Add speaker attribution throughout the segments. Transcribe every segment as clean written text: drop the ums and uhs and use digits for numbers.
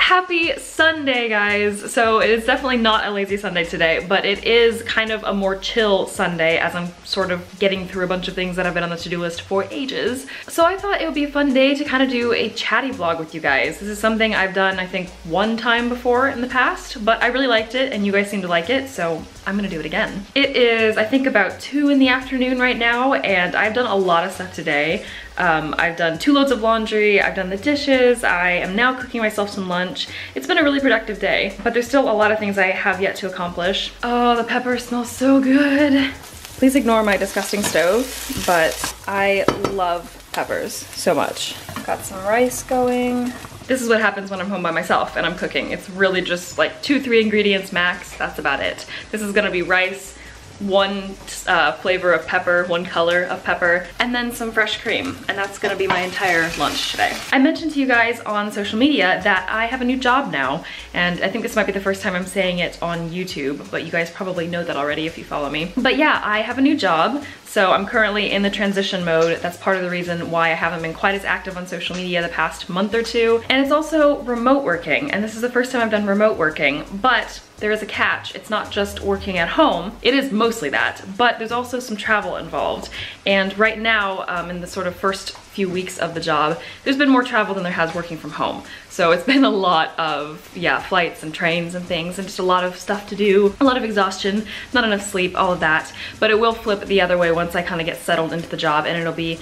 Speaker 1: Happy Sunday, guys. So it is definitely not a lazy Sunday today, but it is kind of a more chill Sunday as I'm sort of getting through a bunch of things that have been on the to-do list for ages. So I thought it would be a fun day to kind of do a chatty vlog with you guys. This is something I've done, I think, one time before in the past, but I really liked it and you guys seem to like it, so I'm gonna do it again. It is, I think, about 2 in the afternoon right now, and I've done a lot of stuff today. I've done 2 loads of laundry, I've done the dishes, I am now cooking myself some lunch. It's been a really productive day, but there's still a lot of things I have yet to accomplish. Oh, the pepper smells so good. Please ignore my disgusting stove, but I love peppers so much. Got some rice going. This is what happens when I'm home by myself and I'm cooking. It's really just like 2-3 ingredients max, that's about it. This is gonna be rice, 1 flavor of pepper, 1 color of pepper, and then some fresh cream. And that's gonna be my entire lunch today. I mentioned to you guys on social media that I have a new job now, and I think this might be the first time I'm saying it on YouTube, but you guys probably know that already if you follow me. But yeah, I have a new job. So I'm currently in the transition mode. That's part of the reason why I haven't been quite as active on social media the past month or 2. And it's also remote working. And this is the first time I've done remote working, but there is a catch. It's not just working at home. It is mostly that, but there's also some travel involved. And right now, in the sort of first few weeks of the job, there's been more travel than there has working from home. So it's been a lot of, yeah, flights and trains and things, and just a lot of stuff to do, a lot of exhaustion, not enough sleep, all of that. But it will flip the other way once I kind of get settled into the job, and it'll be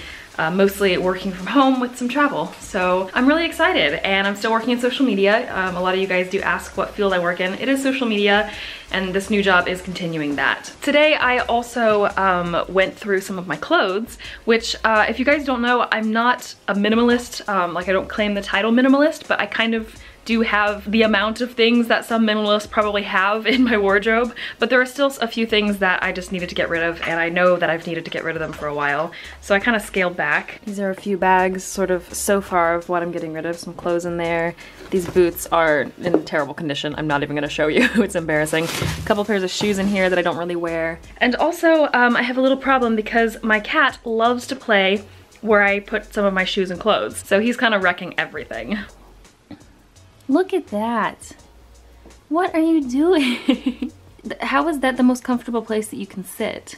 Speaker 1: mostly working from home with some travel. So I'm really excited, and I'm still working in social media. A lot of you guys do ask what field I work in. It is social media, and this new job is continuing that. Today I also went through some of my clothes, which if you guys don't know, I'm not a minimalist. Like, I don't claim the title minimalist, but I kind of do have the amount of things that some minimalists probably have in my wardrobe, but there are still a few things that I just needed to get rid of, and I know that I've needed to get rid of them for a while, so I kind of scaled back. These are a few bags sort of so far of what I'm getting rid of. Some clothes in there. These boots are in terrible condition. I'm not even gonna show you. It's embarrassing. A couple pairs of shoes in here that I don't really wear. And also, I have a little problem because my cat loves to play where I put some of my shoes and clothes, so he's kind of wrecking everything. Look at that. What are you doing? How is that the most comfortable place that you can sit?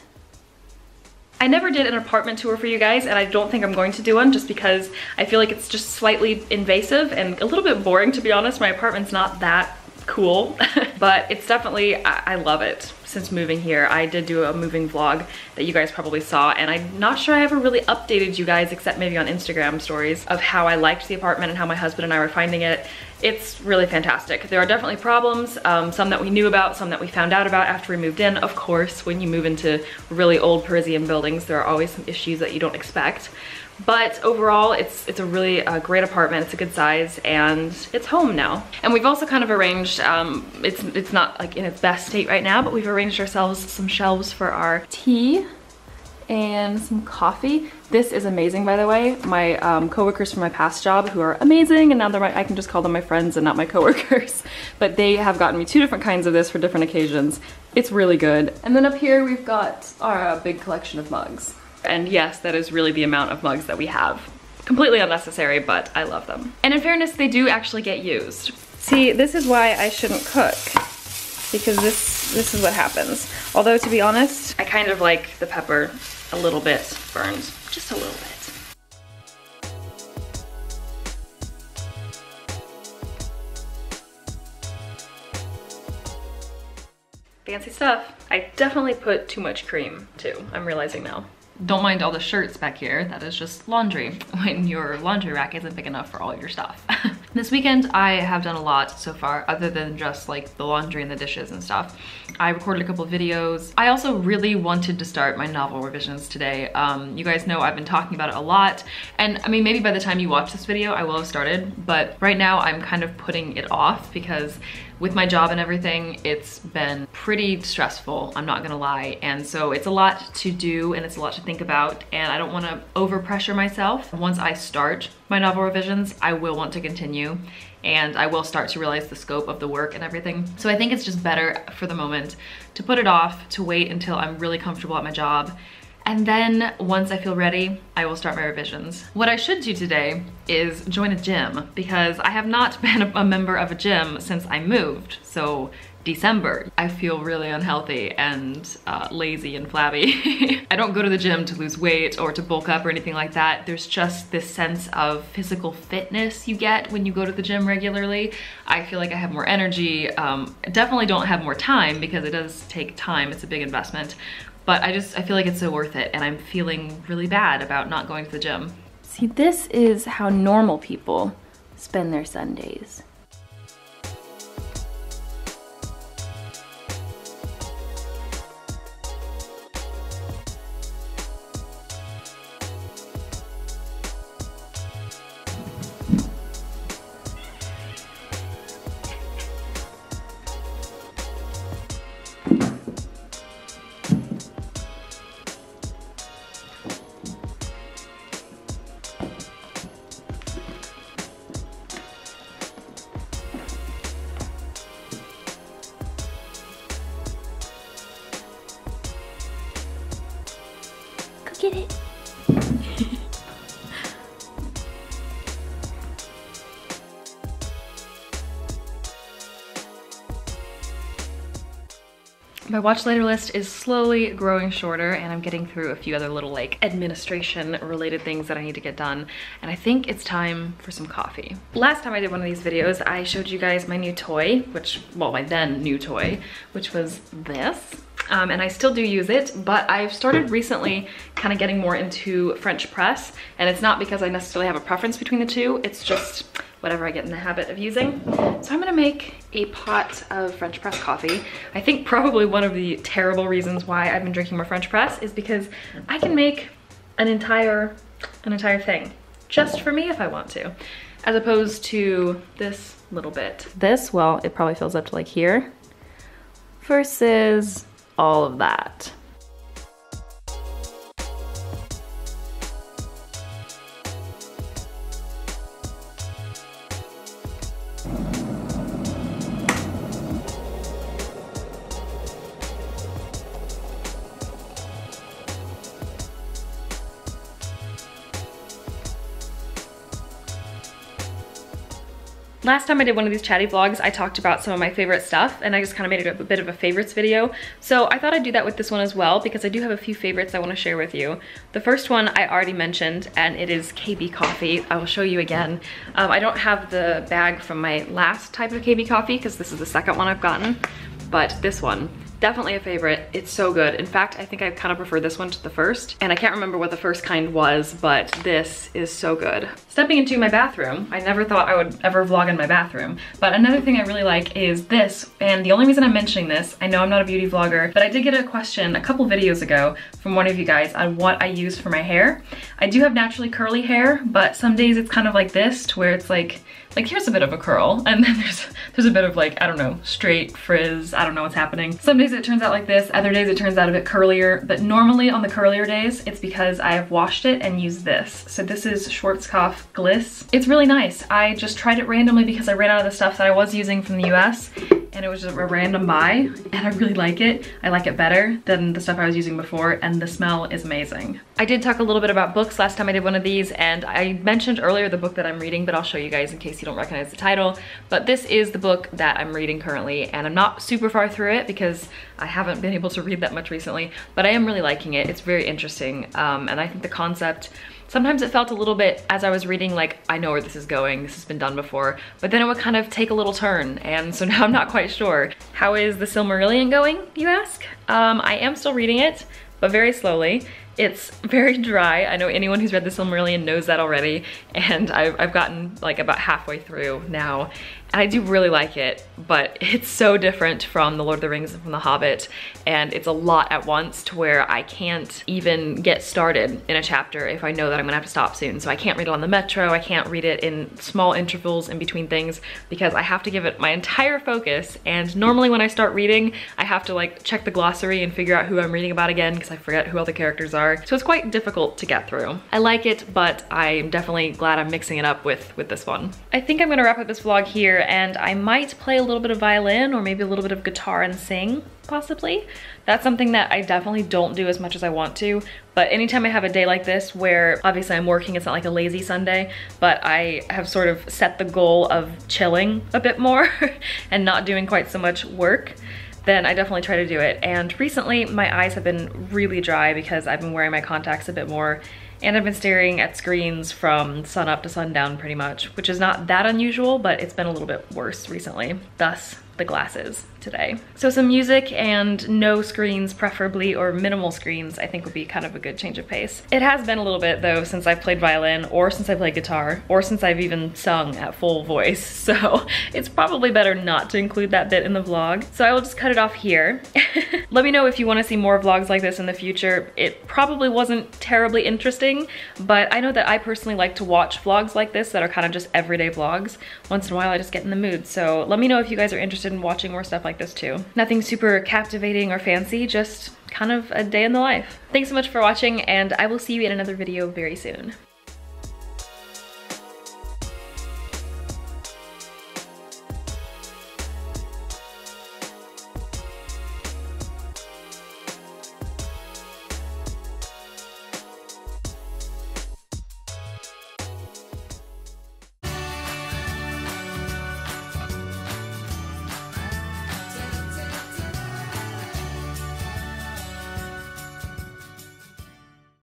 Speaker 1: I never did an apartment tour for you guys, and I don't think I'm going to do one just because I feel like it's just slightly invasive and a little bit boring, to be honest. My apartment's not that cool, but it's definitely, I love it. Since moving here, I did do a moving vlog that you guys probably saw, and I'm not sure I ever really updated you guys except maybe on Instagram stories of how I liked the apartment and how my husband and I were finding it. It's really fantastic. There are definitely problems, some that we knew about, some that we found out about after we moved in. Of course, when you move into really old Parisian buildings, there are always some issues that you don't expect. But overall, it's a really great apartment. It's a good size, and it's home now. And we've also kind of arranged, it's not like in its best state right now, but we've arranged ourselves some shelves for our tea and some coffee. This is amazing, by the way. My coworkers from my past job, who are amazing, and now they're I can just call them my friends and not my coworkers. But they have gotten me 2 different kinds of this for different occasions. It's really good. And then up here we've got our big collection of mugs. And yes, that is really the amount of mugs that we have. Completely unnecessary, but I love them. And in fairness, they do actually get used. See, this is why I shouldn't cook, because this is what happens. Although, to be honest, I kind of like the pepper a little bit burned, just a little bit. Fancy stuff. I definitely put too much cream too, I'm realizing now. Don't mind all the shirts back here, that is just laundry when your laundry rack isn't big enough for all of your stuff. This weekend I have done a lot so far, other than just like the laundry and the dishes and stuff. I recorded a couple of videos. I also really wanted to start my novel revisions today. You guys know I've been talking about it a lot, and I mean, maybe by the time you watch this video I will have started, but right now I'm kind of putting it off because with my job and everything, it's been pretty stressful, I'm not gonna lie. And so it's a lot to do and it's a lot to think about, and I don't wanna overpressure myself. Once I start my novel revisions, I will want to continue, and I will start to realize the scope of the work and everything. So I think it's just better for the moment to put it off, to wait until I'm really comfortable at my job, And then once I feel ready, I will start my revisions. What I should do today is join a gym because I have not been a member of a gym since I moved. So December. I feel really unhealthy and lazy and flabby. I don't go to the gym to lose weight or to bulk up or anything like that. There's just this sense of physical fitness you get when you go to the gym regularly. I feel like I have more energy. Definitely don't have more time because it does take time. It's a big investment. But I feel like it's so worth it, and I'm feeling really bad about not going to the gym.
Speaker 2: See, this is how normal people spend their Sundays. Get it.
Speaker 1: My watch later list is slowly growing shorter, and I'm getting through a few other little like administration related things that I need to get done, and I think it's time for some coffee. Last time I did one of these videos, I showed you guys my new toy, my then new toy, which was this. And I still do use it, but I've started recently kind of getting more into French press, and it's not because I necessarily have a preference between the two, it's just whatever I get in the habit of using. So I'm gonna make a pot of French press coffee. I think probably one of the terrible reasons why I've been drinking more French press is because I can make an entire thing just for me if I want to, as opposed to this little bit. This, well, it probably fills up to like here, versus all of that. Last time I did one of these chatty vlogs, I talked about some of my favorite stuff, and I just kind of made it a bit of a favorites video. So I thought I'd do that with this one as well, because I do have a few favorites I want to share with you. The first one I already mentioned, and it is KB coffee. I will show you again. I don't have the bag from my last type of KB coffee, because this is the second one I've gotten, but this one, definitely a favorite. It's so good. In fact, I think I kind of prefer this one to the first, and I can't remember what the first kind was, but this is so good. Stepping into my bathroom, I never thought I would ever vlog in my bathroom, but another thing I really like is this, and the only reason I'm mentioning this, I know I'm not a beauty vlogger, but I did get a question a couple videos ago from one of you guys on what I use for my hair. I do have naturally curly hair, but some days it's kind of like this, to where it's like here's a bit of a curl, and then there's a bit of like, I don't know, straight frizz, I don't know what's happening. Some days it turns out like this, other days it turns out a bit curlier, but normally on the curlier days, it's because I have washed it and used this. So this is Schwarzkopf Gliss. It's really nice. I just tried it randomly because I ran out of the stuff that I was using from the US, and it was just a random buy, and I really like it. I like it better than the stuff I was using before, and the smell is amazing. I did talk a little bit about books last time I did one of these, and I mentioned earlier the book that I'm reading, but I'll show you guys in case you don't recognize the title. But this is the book that I'm reading currently, and I'm not super far through it because I haven't been able to read that much recently, but I am really liking it. It's very interesting, and I think the concept, sometimes it felt a little bit, as I was reading, like, I know where this is going, this has been done before, but then it would kind of take a little turn, and so now I'm not quite sure. How is the Silmarillion going, you ask? I am still reading it, but very slowly. It's very dry. I know anyone who's read the Silmarillion knows that already, and I've gotten like about halfway through now, and I do really like it, but it's so different from The Lord of the Rings and from The Hobbit, and it's a lot at once to where I can't even get started in a chapter if I know that I'm gonna have to stop soon. So I can't read it on the metro, I can't read it in small intervals in between things, because I have to give it my entire focus, and normally when I start reading, I have to like check the glossary and figure out who I'm reading about again, because I forget who all the characters are. So it's quite difficult to get through. I like it, but I'm definitely glad I'm mixing it up with this one. I think I'm gonna wrap up this vlog here. future, and I might play a little bit of violin or maybe a little bit of guitar and sing, possibly. That's something that I definitely don't do as much as I want to, but anytime I have a day like this where obviously I'm working, it's not like a lazy Sunday, but I have sort of set the goal of chilling a bit more and not doing quite so much work, then I definitely try to do it. And recently my eyes have been really dry because I've been wearing my contacts a bit more, and I've been staring at screens from sun up to sundown pretty much, which is not that unusual, but it's been a little bit worse recently. Thus, the glasses today. So some music and no screens preferably, or minimal screens, I think would be kind of a good change of pace. It has been a little bit though since I've played violin, or since I played guitar, or since I've even sung at full voice, so it's probably better not to include that bit in the vlog. So I will just cut it off here. Let me know if you want to see more vlogs like this in the future. It probably wasn't terribly interesting, but I know that I personally like to watch vlogs like this that are kind of just everyday vlogs. Once in a while I just get in the mood, so let me know if you guys are interested in watching more stuff like this too. Nothing super captivating or fancy, just kind of a day in the life. Thanks so much for watching, and I will see you in another video very soon.